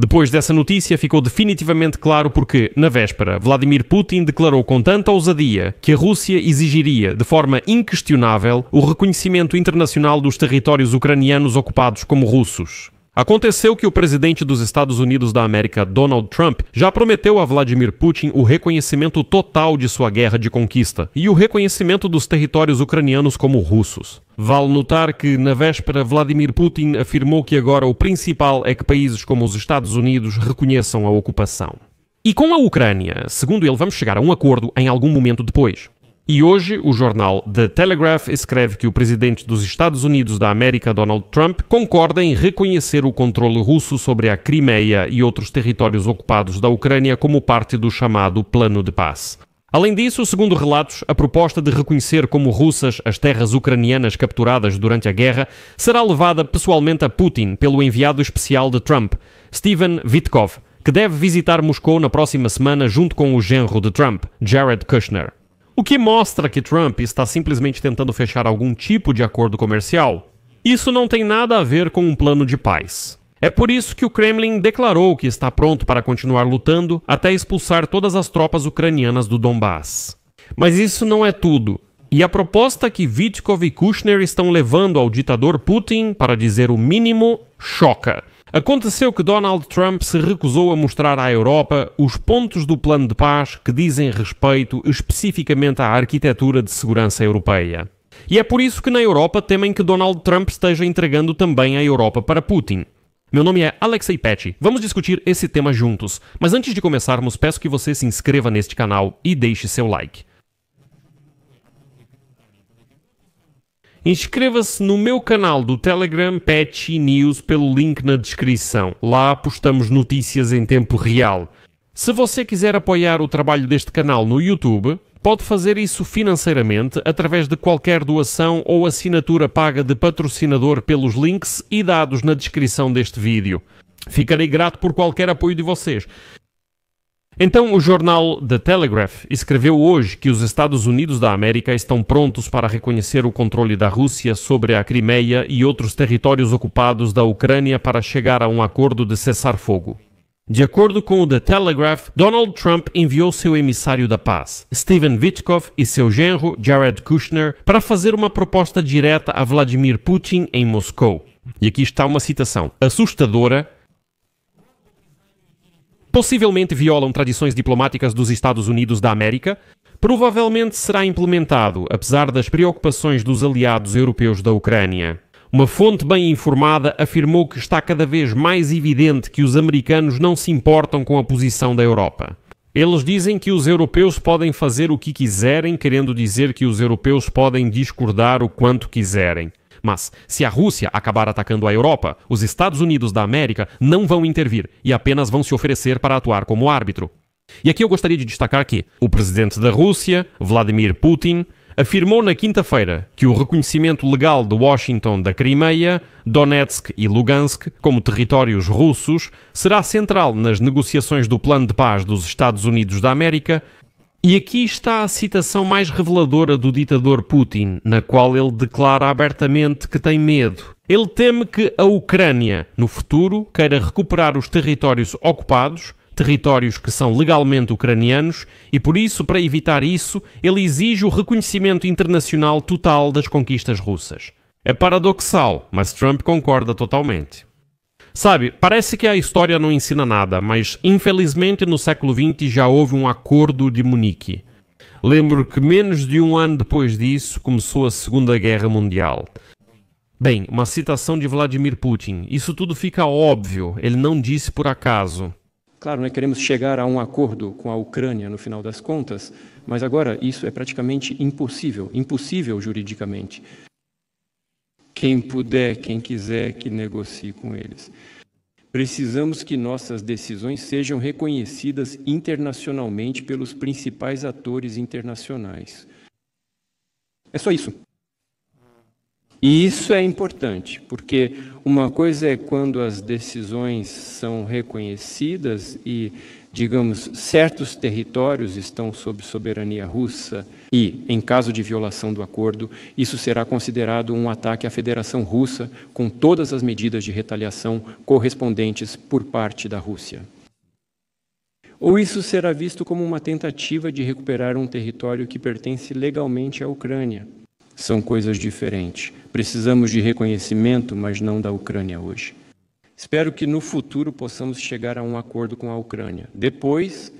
Depois dessa notícia, ficou definitivamente claro porque, na véspera, Vladimir Putin declarou com tanta ousadia que a Rússia exigiria, de forma inquestionável, o reconhecimento internacional dos territórios ucranianos ocupados como russos. Aconteceu que o presidente dos Estados Unidos da América, Donald Trump, já prometeu a Vladimir Putin o reconhecimento total de sua guerra de conquista e o reconhecimento dos territórios ucranianos como russos. Vale notar que, na véspera, Vladimir Putin afirmou que agora o principal é que países como os Estados Unidos reconheçam a ocupação. E com a Ucrânia, segundo ele, vamos chegar a um acordo em algum momento depois. E hoje, o jornal The Telegraph escreve que o presidente dos Estados Unidos da América, Donald Trump, concorda em reconhecer o controle russo sobre a Crimeia e outros territórios ocupados da Ucrânia como parte do chamado Plano de Paz. Além disso, segundo relatos, a proposta de reconhecer como russas as terras ucranianas capturadas durante a guerra será levada pessoalmente a Putin pelo enviado especial de Trump, Steven Witkoff, que deve visitar Moscou na próxima semana junto com o genro de Trump, Jared Kushner. O que mostra que Trump está simplesmente tentando fechar algum tipo de acordo comercial. Isso não tem nada a ver com um plano de paz. É por isso que o Kremlin declarou que está pronto para continuar lutando até expulsar todas as tropas ucranianas do Donbass. Mas isso não é tudo. E a proposta que Witkoff e Kushner estão levando ao ditador Putin, para dizer o mínimo, choca. Aconteceu que Donald Trump se recusou a mostrar à Europa os pontos do plano de paz que dizem respeito especificamente à arquitetura de segurança europeia. E é por isso que na Europa temem que Donald Trump esteja entregando também a Europa para Putin. Meu nome é Alexei Petty. Vamos discutir esse tema juntos. Mas antes de começarmos, peço que você se inscreva neste canal e deixe seu like. Inscreva-se no meu canal do Telegram Petty News pelo link na descrição. Lá postamos notícias em tempo real. Se você quiser apoiar o trabalho deste canal no YouTube, pode fazer isso financeiramente através de qualquer doação ou assinatura paga de patrocinador pelos links e dados na descrição deste vídeo. Ficarei grato por qualquer apoio de vocês. Então, o jornal The Telegraph escreveu hoje que os Estados Unidos da América estão prontos para reconhecer o controle da Rússia sobre a Crimeia e outros territórios ocupados da Ucrânia para chegar a um acordo de cessar-fogo. De acordo com o The Telegraph, Donald Trump enviou seu emissário da paz, Steven Witkoff, e seu genro, Jared Kushner, para fazer uma proposta direta a Vladimir Putin em Moscou. E aqui está uma citação assustadora. Possivelmente violam tradições diplomáticas dos Estados Unidos da América, provavelmente será implementado, apesar das preocupações dos aliados europeus da Ucrânia. Uma fonte bem informada afirmou que está cada vez mais evidente que os americanos não se importam com a posição da Europa. Eles dizem que os europeus podem fazer o que quiserem, querendo dizer que os europeus podem discordar o quanto quiserem. Mas, se a Rússia acabar atacando a Europa, os Estados Unidos da América não vão intervir e apenas vão se oferecer para atuar como árbitro. E aqui eu gostaria de destacar que o presidente da Rússia, Vladimir Putin, afirmou na quinta-feira que o reconhecimento legal de Washington da Crimeia, Donetsk e Lugansk como territórios russos será central nas negociações do Plano de Paz dos Estados Unidos da América. E aqui está a citação mais reveladora do ditador Putin, na qual ele declara abertamente que tem medo. Ele teme que a Ucrânia, no futuro, queira recuperar os territórios ocupados, territórios que são legalmente ucranianos, e por isso, para evitar isso, ele exige o reconhecimento internacional total das conquistas russas. É paradoxal, mas Trump concorda totalmente. Sabe, parece que a história não ensina nada, mas infelizmente no século XX já houve um acordo de Munique. Lembro que menos de um ano depois disso começou a Segunda Guerra Mundial. Bem, uma citação de Vladimir Putin. Isso tudo fica óbvio, ele não disse por acaso. Claro, nós queremos chegar a um acordo com a Ucrânia no final das contas, mas agora isso é praticamente impossível juridicamente. Quem puder, quem quiser, que negocie com eles. Precisamos que nossas decisões sejam reconhecidas internacionalmente pelos principais atores internacionais. É só isso. E isso é importante, porque uma coisa é quando as decisões são reconhecidas e, digamos, certos territórios estão sob soberania russa e, em caso de violação do acordo, isso será considerado um ataque à Federação Russa com todas as medidas de retaliação correspondentes por parte da Rússia. Ou isso será visto como uma tentativa de recuperar um território que pertence legalmente à Ucrânia. São coisas diferentes. Precisamos de reconhecimento, mas não da Ucrânia hoje. Espero que no futuro possamos chegar a um acordo com a Ucrânia. Depois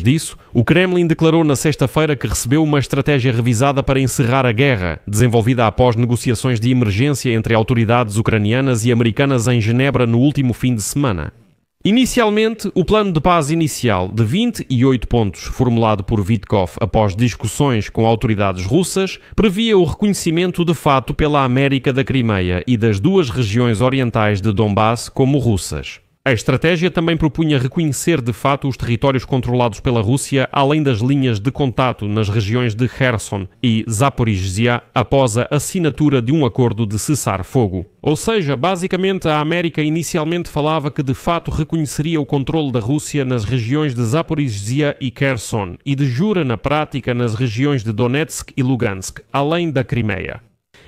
disso, o Kremlin declarou na sexta-feira que recebeu uma estratégia revisada para encerrar a guerra, desenvolvida após negociações de emergência entre autoridades ucranianas e americanas em Genebra no último fim de semana. Inicialmente, o plano de paz inicial de 28 pontos, formulado por Witkoff após discussões com autoridades russas, previa o reconhecimento de fato pela América da Crimeia e das duas regiões orientais de Donbass como russas. A estratégia também propunha reconhecer de fato os territórios controlados pela Rússia, além das linhas de contato nas regiões de Kherson e Zaporizhzhia, após a assinatura de um acordo de cessar-fogo. Ou seja, basicamente a América inicialmente falava que de fato reconheceria o controle da Rússia nas regiões de Zaporizhzhia e Kherson, e de jura na prática nas regiões de Donetsk e Lugansk, além da Crimeia.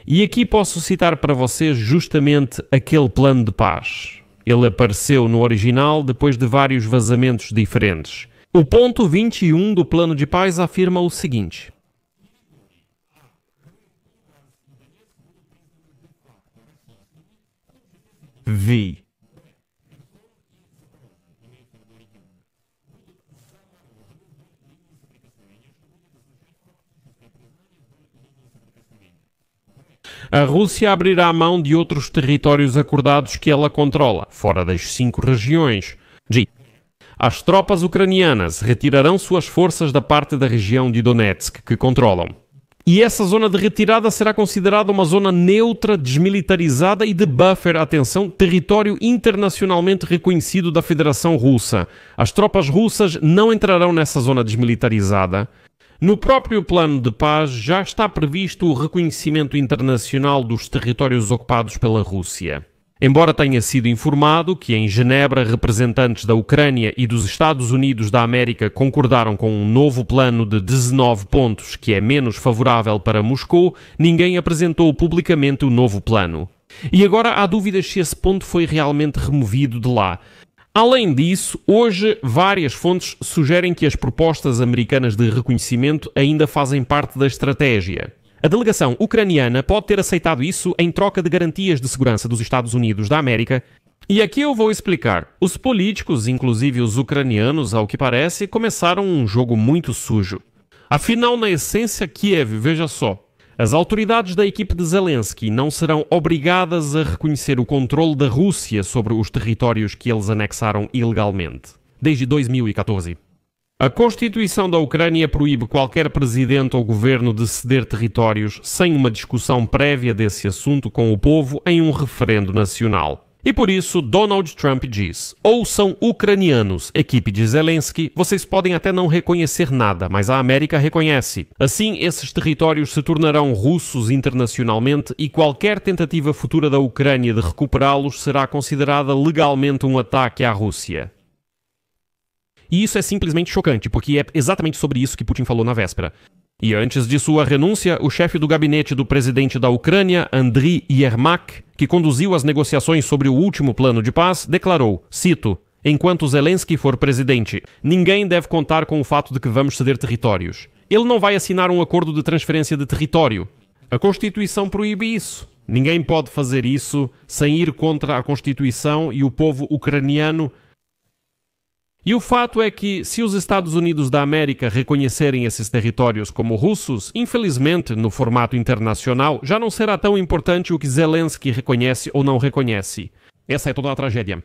E aqui posso citar para vocês justamente aquele plano de paz. Ele apareceu no original depois de vários vazamentos diferentes. O ponto 21 do plano de paz afirma o seguinte: a Rússia abrirá mão de outros territórios acordados que ela controla, fora das 5 regiões. As tropas ucranianas retirarão suas forças da parte da região de Donetsk, que controlam. E essa zona de retirada será considerada uma zona neutra, desmilitarizada e de buffer, atenção, território internacionalmente reconhecido da Federação Russa. As tropas russas não entrarão nessa zona desmilitarizada. No próprio plano de paz já está previsto o reconhecimento internacional dos territórios ocupados pela Rússia. Embora tenha sido informado que em Genebra representantes da Ucrânia e dos Estados Unidos da América concordaram com um novo plano de 19 pontos que é menos favorável para Moscou, ninguém apresentou publicamente o novo plano. E agora há dúvidas se esse ponto foi realmente removido de lá. Além disso, hoje várias fontes sugerem que as propostas americanas de reconhecimento ainda fazem parte da estratégia. A delegação ucraniana pode ter aceitado isso em troca de garantias de segurança dos Estados Unidos da América. E aqui eu vou explicar. Os políticos, inclusive os ucranianos, ao que parece, começaram um jogo muito sujo. Afinal, na essência, Kiev, veja só, as autoridades da equipe de Zelensky não serão obrigadas a reconhecer o controle da Rússia sobre os territórios que eles anexaram ilegalmente, desde 2014. A Constituição da Ucrânia proíbe qualquer presidente ou governo de ceder territórios sem uma discussão prévia desse assunto com o povo em um referendo nacional. E por isso, Donald Trump diz: ou são ucranianos, equipe de Zelensky, vocês podem até não reconhecer nada, mas a América reconhece. Assim, esses territórios se tornarão russos internacionalmente e qualquer tentativa futura da Ucrânia de recuperá-los será considerada legalmente um ataque à Rússia. E isso é simplesmente chocante, porque é exatamente sobre isso que Putin falou na véspera. E antes de sua renúncia, o chefe do gabinete do presidente da Ucrânia, Andriy Yermak, que conduziu as negociações sobre o último plano de paz, declarou, cito, enquanto Zelensky for presidente, ninguém deve contar com o fato de que vamos ceder territórios. Ele não vai assinar um acordo de transferência de território. A Constituição proíbe isso. Ninguém pode fazer isso sem ir contra a Constituição e o povo ucraniano. E o fato é que, se os Estados Unidos da América reconhecerem esses territórios como russos, infelizmente, no formato internacional, já não será tão importante o que Zelensky reconhece ou não reconhece. Essa é toda a tragédia.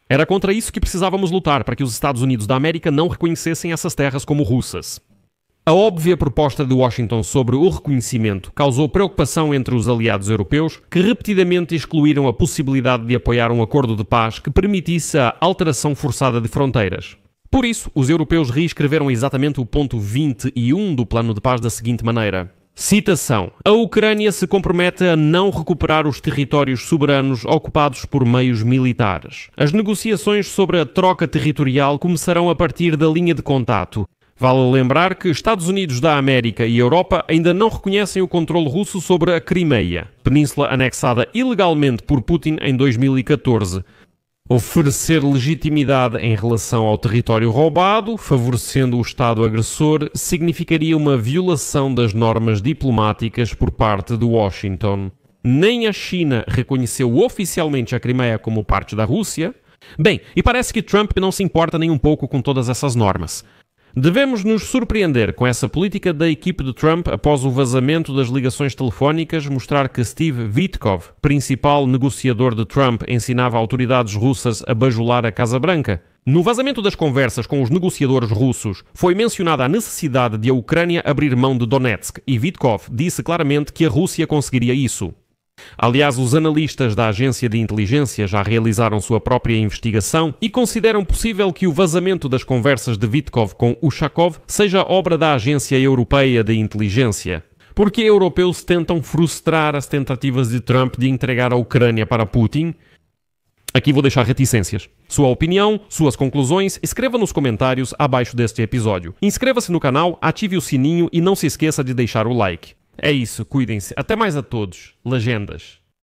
Era contra isso que precisávamos lutar, para que os Estados Unidos da América não reconhecessem essas terras como russas. A óbvia proposta de Washington sobre o reconhecimento causou preocupação entre os aliados europeus, que repetidamente excluíram a possibilidade de apoiar um acordo de paz que permitisse a alteração forçada de fronteiras. Por isso, os europeus reescreveram exatamente o ponto 21 do plano de paz da seguinte maneira. Citação: a Ucrânia se compromete a não recuperar os territórios soberanos ocupados por meios militares. As negociações sobre a troca territorial começarão a partir da linha de contato. Vale lembrar que Estados Unidos da América e Europa ainda não reconhecem o controle russo sobre a Crimeia, península anexada ilegalmente por Putin em 2014. Oferecer legitimidade em relação ao território roubado, favorecendo o Estado agressor, significaria uma violação das normas diplomáticas por parte de Washington. Nem a China reconheceu oficialmente a Crimeia como parte da Rússia. Bem, e parece que Trump não se importa nem um pouco com todas essas normas. Devemos nos surpreender com essa política da equipe de Trump após o vazamento das ligações telefónicas mostrar que Steve Witkoff, principal negociador de Trump, ensinava autoridades russas a bajular a Casa Branca. No vazamento das conversas com os negociadores russos, foi mencionada a necessidade de a Ucrânia abrir mão de Donetsk e Witkoff disse claramente que a Rússia conseguiria isso. Aliás, os analistas da agência de inteligência já realizaram sua própria investigação e consideram possível que o vazamento das conversas de Witkoff com Ushakov seja obra da Agência Europeia de Inteligência. Porque europeus tentam frustrar as tentativas de Trump de entregar a Ucrânia para Putin? Aqui vou deixar reticências. Sua opinião, suas conclusões, escreva nos comentários abaixo deste episódio. Inscreva-se no canal, ative o sininho e não se esqueça de deixar o like. É isso, cuidem-se. Até mais a todos. Legendas.